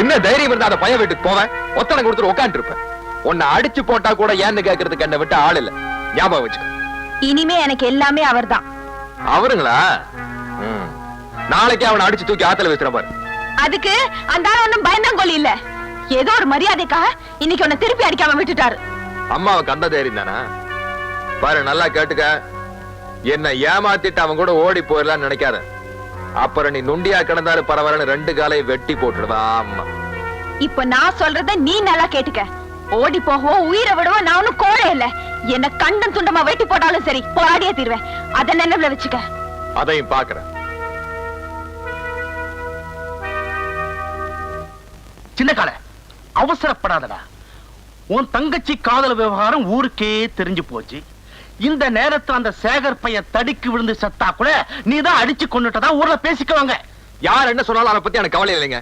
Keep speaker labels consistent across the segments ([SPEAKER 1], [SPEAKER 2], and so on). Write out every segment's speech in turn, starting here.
[SPEAKER 1] என்ன தைரியம் இருந்தா அந்த பையன் வீட்டுக்கு போவேன், ஒத்தனை கொடுத்துட்டு உட்காந்து இருப்பேன். உன்னை அடிச்சு போட்டா கூட ஏன்னு கேட்கறதுக்கு என்ன விட்டு ஆள் இல்ல, ஞாபகம் வச்சுக்க.
[SPEAKER 2] இனிமே எனக்கு எல்லாமே அவர்தான்.
[SPEAKER 1] அவருங்களா? நாளைக்கு அவனை அடிச்சு தூக்கி ஆத்துல வச்சுற பாரு.
[SPEAKER 2] அதுக்கு அந்த ஆள் ஒண்ணும் பயந்தாங்கொல்லி இல்ல, ஏதோ ஒரு மரியாதைக்காக இன்னைக்கு உன்னை திருப்பி அடிக்காம விட்டுட்டாரு.
[SPEAKER 1] அம்மாவுக்கு அந்த தைரியம் தானா? பாரு, நல்லா கேட்டுக்க. என்ன ஏமாத்திட்டு அவன் கூட ஓடி போயிடலான்னு நினைக்காத. அப்புறம் நீ நுண்டியா கிடந்தாரு பரவாயில்ல, 2 காலையை வெட்டி போட்டுடுவா. ஆமா,
[SPEAKER 2] இப்ப நான் சொல்றத நீ நல்லா கேட்டுக்க. ஓடி போகவோ உயிரை விடவோ நான் ஒன்னும் கோழை இல்ல. என்ன கண்டம் துண்டமா வெட்டி போட்டாலும் சரி, போராடியே தீர்வேன். அத நினைவுல வச்சுக்க.
[SPEAKER 1] அதையும் பாக்குறேன்.
[SPEAKER 3] சின்ன கால அவசரப்படாதடா. உன் தங்கச்சி காதல் விவகாரம் ஊருக்கே தெரிஞ்சு போச்சு. இந்த நேரத்துல அந்த சேகர் பையன் தடிக்கு விழுந்து சத்தா கூட நீதான் அடிச்சு கொண்டுட்டதா ஊர்ல பேசிக்குவாங்க.
[SPEAKER 1] யார் என்ன சொன்னாலும் அதை பத்தி எனக்கு கவலை இல்லைங்க.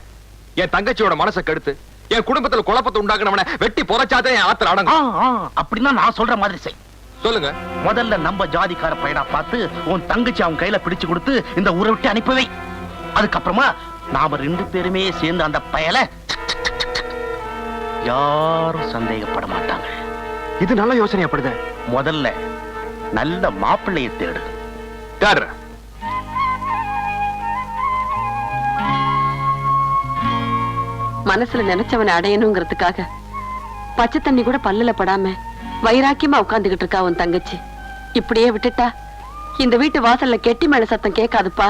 [SPEAKER 1] என் தங்கச்சியோட மனசை கெடுத்து என் குடும்பத்துல குழப்பத்தை உண்டாக்குனவன வெட்டி புதைச்சாதான் என் ஆத்திர அடங்கும்.
[SPEAKER 3] அப்படின்னா நான் சொல்ற மாதிரி செய்.
[SPEAKER 1] சொல்லுங்க.
[SPEAKER 3] முதல்ல நம்ம ஜாதிக்கார பையனா பார்த்து உன் தங்கச்சி அவன் கையில பிடிச்சு கொடுத்து இந்த ஊரை விட்டு அனுப்பவை. அதுக்கப்புறமா நாம 2 பேருமே சேர்ந்து அந்த பயலை யாரும் சந்தேகப்பட மாட்டாங்க.
[SPEAKER 1] இது நல்ல யோசனையாப்படுது.
[SPEAKER 3] முதல்ல நல்ல மாப்பிள்ளையை தேடு.
[SPEAKER 4] மனசுல நினைச்சவனை அடையணுங்கிறதுக்காக பச்சை தண்ணி கூட பல்லுல படாம வைராக்கியமா உட்கார்ந்துகிட்டு இருக்கா உன் தங்கச்சி. இப்படியே விட்டுட்டா இந்த வீட்டு வாசல்ல கெட்டி மேல சத்தம் கேட்காதுப்பா,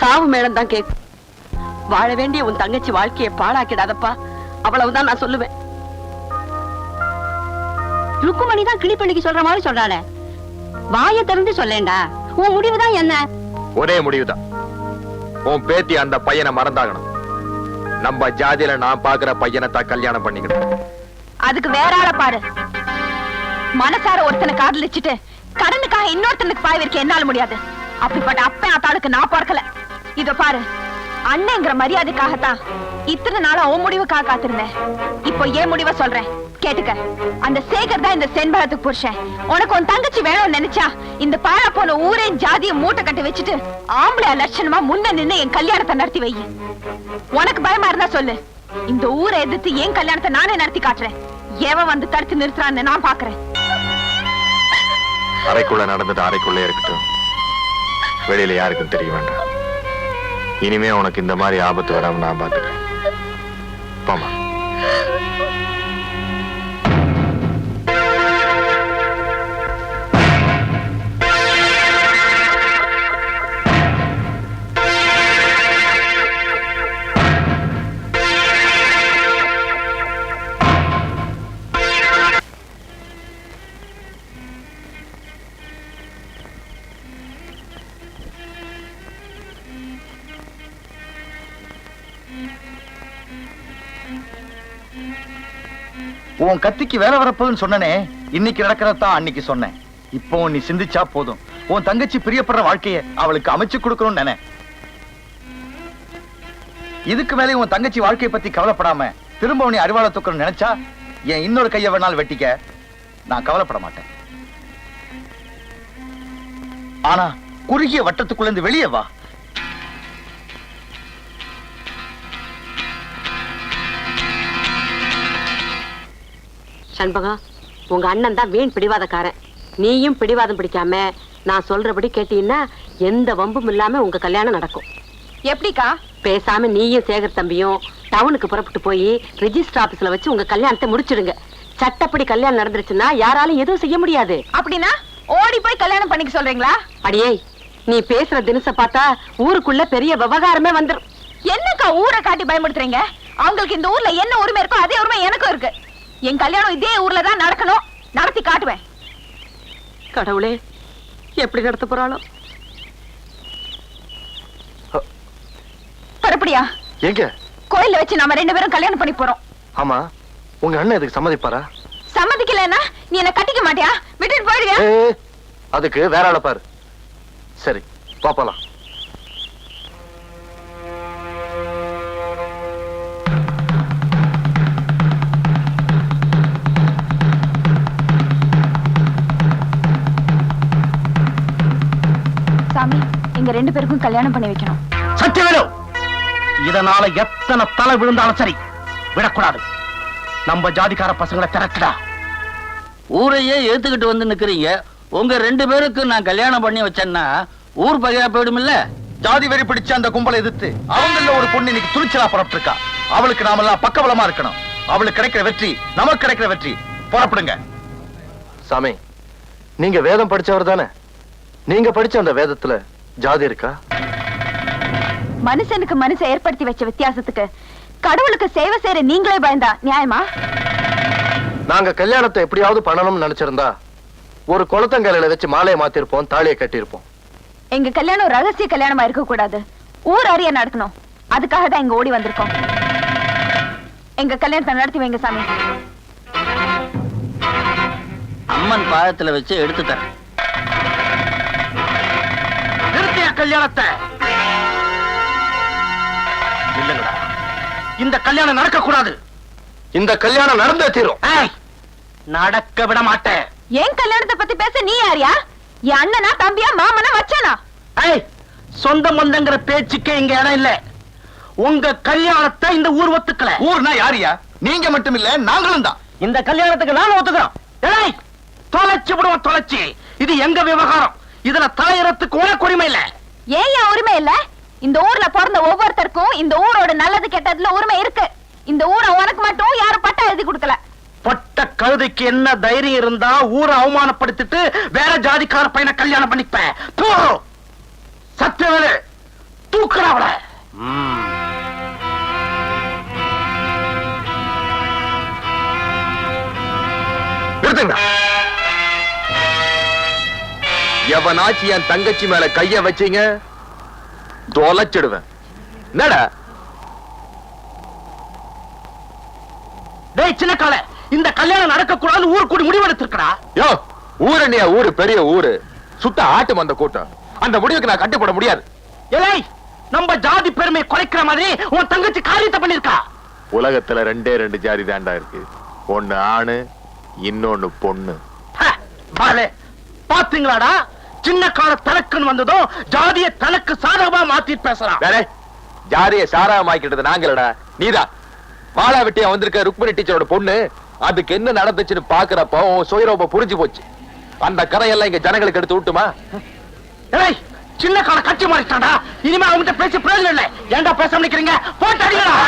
[SPEAKER 4] சாவு மேளம் தான் கேட்கும். வாழ வேண்டிய உன் தங்கச்சி வாழ்க்கையை பாழாக்கிடாதப்பா, அவ்வளவுதான் நான் சொல்லுவேன்.
[SPEAKER 5] ருக்குமணி தான் கிளிப்பள்ளிக்கு சொல்ற மாதிரி சொல்றாளே, வாயை திறந்து சொல்லேண்டா. உன் முடிவுதான் என்ன?
[SPEAKER 1] ஒரே முடிவுதான். உன் பேத்தி அந்த பையனை மறந்தாகணும். நம்ம ஜாதியில நான் பாக்குற பையனை தான் கல்யாணம் பண்ணிக்கணும்.
[SPEAKER 2] அதுக்கு வேற ஆள பாரு. மனசார ஒருத்தனை காதலிச்சுட்டு கடனுக்காக இன்னொருத்தனுக்கு பாய் வைக்க என்னால முடியாது. அப்படிப்பட்ட அப்பன் ஆத்தாளுக்கு நான் பார்க்கல. இத பாரு, அண்ணங்கிற மரியாதைக்காகத்தான் இத்தனை நாளா உன் முடிவுக்காக காத்திருந்தேன். இப்போ ஏன் முடிவை சொல்றேன் கேட்டுக்க. அந்த சேகர் தான் இந்த செண்பகத்துக்கு புருஷன். உனக்கு உன் தங்கச்சி வேணும்னு நினைச்சா இந்த பாழா போன ஊரே ஜாதியும் மூட்டை கட்டி வச்சுட்டு ஆம்பளை லட்சணமா முன்ன நின்னு என் கல்யாணத்தை நடத்தி வை. உனக்கு பயமா இருந்தா சொல்லு, இந்த ஊரை எதிர்த்து என் கல்யாணத்தை நானே நடத்தி காட்டுறேன். எவன் வந்து தடுத்து நிறுத்துறான்னு நான் பாக்குறேன்.
[SPEAKER 1] அறைக்குள்ள நடந்தது அறைக்குள்ளே இருக்கட்டும், வெளியில யாருக்கும் தெரிய வேண்டாம். இனிமே உனக்கு இந்த மாதிரி ஆபத்து வராம நான் பாத்துக்கிறேன். போமா.
[SPEAKER 3] உன் கத்திக்கு வேலை வரப்போதுன்னு சொன்னனே, இன்னைக்கு நடக்கிறதான் அன்னைக்கு சொன்னேன். இப்போ நீ சிந்திச்சா போதும். உன் தங்கச்சி பிரியப்படுற வாழ்க்கையை அவளுக்கு அமைச்சு கொடுக்கணும்னு நினை. இதுக்கு மேலே உன் தங்கச்சி வாழ்க்கையை பத்தி கவலைப்படாம திரும்ப நீ அறிவாள தூக்கணும்னு நினைச்சா என் இன்னொரு கையை வேணாலும் வெட்டிக்க, நான் கவலைப்பட மாட்டேன். ஆனா குறுகிய வட்டத்துக்குள்ள இருந்து வெளியே வா.
[SPEAKER 4] சண்பகம், உங்க அண்ணன் தான் வீண் பிடிவாதக்காரன். நீயும் பிடிவாதம் பிடிக்காம நான் சொல்றபடி கேட்டீங்கன்னா எந்த வம்பும் இல்லாம உங்க கல்யாணம் நடக்கும்.
[SPEAKER 2] எப்படிக்கா?
[SPEAKER 4] பேசாம நீயும் சேகர் தம்பியும் டவுனுக்கு புறப்பட்டு போய் ரெஜிஸ்டர் ஆபீஸ்ல வச்சு உங்க கல்யாணத்தை முடிச்சிடுங்க. சட்டப்படி கல்யாணம் நடந்துருச்சுன்னா யாராலும் எதுவும் செய்ய முடியாது.
[SPEAKER 2] அப்படின்னா ஓடி போய் கல்யாணம் பண்ணிக்க சொல்றீங்களா?
[SPEAKER 4] அடியே, நீ பேசுற தினச பார்த்தா ஊருக்குள்ள பெரிய விவகாரமே வந்துரும்.
[SPEAKER 2] என்னக்கா ஊரை காட்டி பயமுடுத்துறீங்க? அவங்களுக்கு இந்த ஊர்ல என்ன உரிமை இருக்கோ அதே உரிமை எனக்கும் இருக்கு. என் கல்யாணம் இதே ஊர்ல தான் நடக்கணும், நடத்தி காட்டுவேன்.
[SPEAKER 4] கடவுளே, எப்படி நடத்த போறாளோ?
[SPEAKER 2] பரப்படியா?
[SPEAKER 1] எங்க?
[SPEAKER 2] கோயில்ல வச்சு நாம 2 பேரும் கல்யாணம் பண்ணி போறோம்.
[SPEAKER 1] ஆமா, உங்க அண்ணன் இதுக்கு சம்மதிப்பாரா?
[SPEAKER 2] சம்மதிக்கலன்னா நீ என்ன கட்டிக்க மாட்டியா? விட்டுட்டு போயிடுவியா?
[SPEAKER 1] அதுக்கு வேற ஆள பாரு. சரி, பாப்பலாம்.
[SPEAKER 2] சாமி, எங்க 2 பேருக்கும் கல்யாணம் பண்ணி வைக்கணும்.
[SPEAKER 3] சத்தியவேலு, இதனால எத்தனை தலை விழுந்தாலும் சரி விடக்கூடாது. நம்ம ஜாதிக்கார பசங்களை திரட்டுடா.
[SPEAKER 6] ஊரையே ஏத்துக்கிட்டு வந்து நிக்கிறீங்க. உங்க 2 பேருக்கு நான் கல்யாணம் பண்ணி வச்சேன்னா ஊர் பகையா போயிடும் இல்ல?
[SPEAKER 3] ஜாதி வெறி பிடிச்ச அந்த கும்பலை எதிர்த்து அவங்கள ஒரு பொண்ணு இன்னைக்கு துணிச்சலா புறப்பட்டு இருக்கா. அவளுக்கு நாமெல்லாம் பக்கபலமா இருக்கணும். அவளுக்கு கிடைக்கிற வெற்றி நமக்கு கிடைக்கிற வெற்றி. புறப்படுங்க.
[SPEAKER 7] சாமி, நீங்க வேதம் படிச்சவர் தானே? நீங்க படிச்ச அந்த வேதத்துல ஜாதி இருக்கா?
[SPEAKER 2] மனுஷனுக்கு மனுஷன் ஏற்படுத்தி வச்ச வித்தியாசத்துக்கு கடவுளுக்கு சேவை செய்யற நீங்களே பயந்தா நியாயமா?
[SPEAKER 7] நாங்க கல்யாணத்தை எப்படியாவது பண்ணணும்னு நினைச்சிருந்தா ஒரு குளத்தங்கரையில வச்சு மாலையை மாத்திருப்போம், தாலியை கட்டியிருப்போம்.
[SPEAKER 2] எங்க கல்யாணம் ரகசிய கல்யாணமா இருக்க கூடாது, ஊர் அறிய நடக்கணும். அதுக்காக தான் இங்க ஓடி வந்திருக்கோம். எங்க கல்யாணத்தை நடத்தி வைங்க சாமி.
[SPEAKER 6] அம்மன் பாதத்துல வச்சு எடுத்து தரேன்.
[SPEAKER 3] நிறுத்திய கல்யாணத்தை. இல்லங்கடா, இந்த கல்யாணம் நடக்க கூடாது.
[SPEAKER 7] இந்த கல்யாணம் நடந்தே தீரும்.
[SPEAKER 3] நடக்க விட மாட்டேன்.
[SPEAKER 2] என் கல்யாணத்தை பத்தி பேச நீ யாரியா? என் அண்ணனா, தம்பியா, மாமனா, மச்சானா?
[SPEAKER 3] சொந்த மந்தங்கிற பேச்சுக்கே இங்க இடம் இல்ல. உங்க கல்யாணத்தை இந்த ஊர் ஒத்துக்கல. ஊர்னா யாரியா? நீங்க மட்டும் இல்ல, நாங்களும் தான். இந்த கல்யாணத்துக்கு நாங்க ஒத்துக்கிறோம். தொலைச்சு விடுவோம், தொலைச்சு. இது எங்க விவகாரம். இதுல தலையறத்துக்கு உனக்கு உரிமை இல்ல.
[SPEAKER 2] ஏன் உரிமை இல்ல? இந்த ஊர்ல பிறந்த ஒவ்வொருத்தருக்கும் இந்த ஊரோட நல்லது கெட்டதுல உரிமை இருக்கு. இந்த ஊரை உனக்கு மட்டும் யாரும் பட்டா எழுதி கொடுக்கல.
[SPEAKER 3] பட்ட கழுதைக்கு என்ன தைரியம் இருந்தா ஊரை அவமானப்படுத்திட்டு வேற ஜாதிக்கார பையனை கல்யாணம் பண்ணிப்பேன். சத்தியவேலு, தூக்குறாவள.
[SPEAKER 1] எவனாச்சு என் தங்கச்சி மேல கைய வச்சீங்க தொலைச்சிடுவேன். என்னடா
[SPEAKER 3] டேய் சின்ன கால, இந்த கல்யாணம் நடக்க கூடாது ஊர் கூடி முடிவெடுத்திருக்கா.
[SPEAKER 1] யோ, ஊரணியா ஊரு பெரிய ஊரு, சுத்த ஆட்டு மந்த கூட்டம். அந்த முடிவுக்கு நான் கட்டுப்பட முடியாது.
[SPEAKER 3] ஏய், நம்ம ஜாதி பெருமையை குறைக்கிற மாதிரி உன் தங்கச்சி காரியத்தை பண்ணிருக்கா.
[SPEAKER 1] உலகத்துல 2 ஜாதி தாண்டா இருக்கு. ஒண்ணு ஆணு, இன்னொன்னு பொண்ணு.
[SPEAKER 3] பாத்தீங்களாடா, சின்ன கால தனக்குன்னு வந்ததும் ஜாதிய தனக்கு சாதகமா மாத்தி பேசுறான்.
[SPEAKER 1] ஜாதிய சாராமாக்கிட்டது நாங்களடா, நீதான். வாழா வெட்டியா வந்திருக்க ருக்மணி டீச்சரோட பொண்ணு. அதுக்கு என்ன நடந்துச்சுன்னு பாக்குறப்ப சுயரூப புரிஞ்சு போச்சு. அந்த கரையெல்லாம் இங்க ஜனங்களுக்கு எடுத்து விட்டுமா?
[SPEAKER 3] சின்ன கால கட்சி மாறிட்டாண்டா. இனிமே அவங்க பேசி பிரயோஜனம் இல்லை. ஏண்டா பேச நினைக்கிறீங்க? போட்டு அடிங்களா.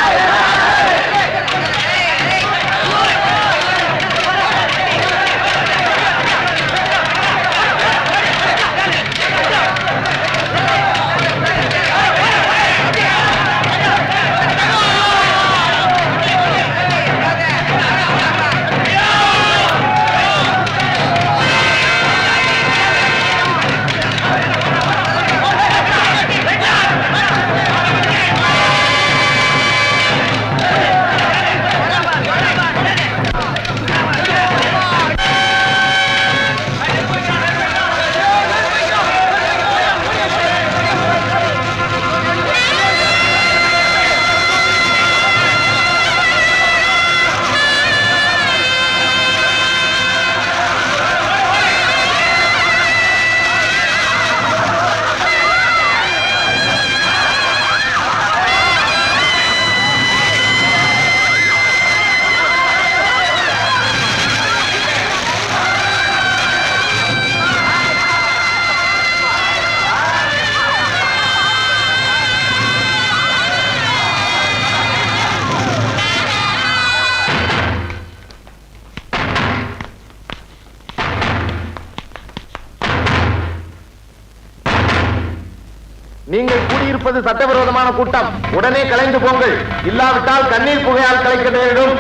[SPEAKER 7] நீங்கள் கூடியிருப்பது சட்டவிரோதமான கூட்டம். உடனே கலைந்து போங்கள். இல்லாவிட்டால் கண்ணீர் புகையால் கலைக்க நேரிடும்.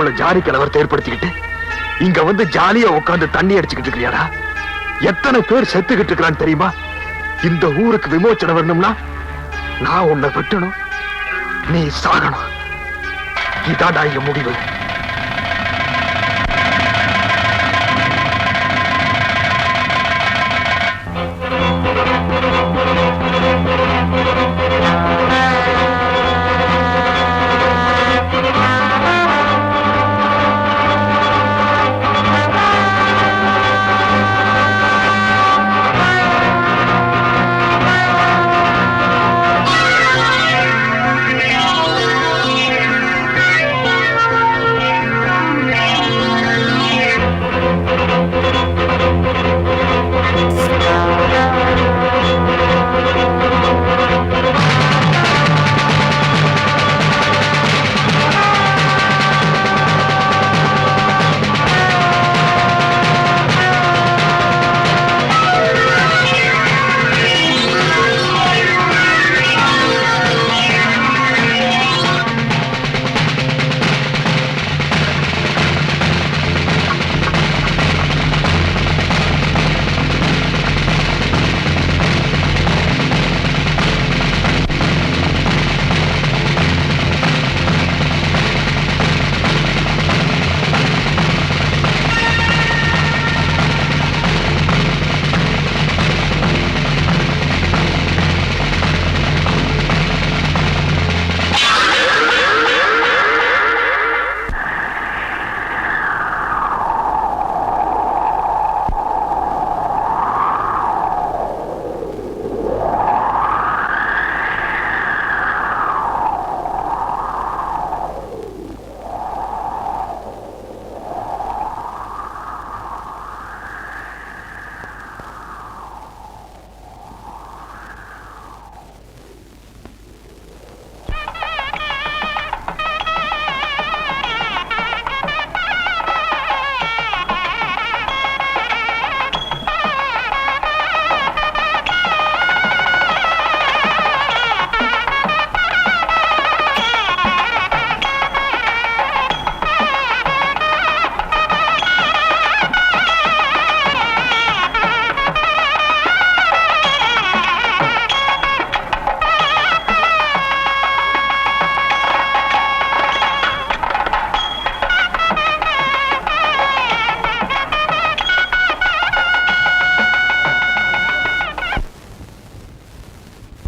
[SPEAKER 1] போல ஜாதி கலவரத்தை ஏற்படுத்திக்கிட்டு இங்க வந்து ஜாலியா உட்கார்ந்து தண்ணி அடிச்சுக்கிட்டு இருக்கிறியாடா? எத்தனை பேர் செத்துக்கிட்டு இருக்கிறான்னு தெரியுமா? இந்த ஊருக்கு விமோச்சனம் வரணும்னா நான் உன்னை வெட்டணும், நீ சாகணும். இதாடா இங்க முடிவு.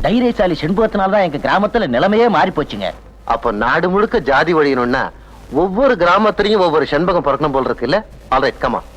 [SPEAKER 6] தைரியசாலி செண்பகத்தினால்தான் எங்க கிராமத்துல நிலைமையே மாறி போச்சுங்க.
[SPEAKER 7] அப்ப நாடு முழுக்க ஜாதி ஒழியணும்னா ஒவ்வொரு கிராமத்திலையும் ஒவ்வொரு செண்பகம் பிறக்கணும் போல் இருக்குல்ல? Alright, come on.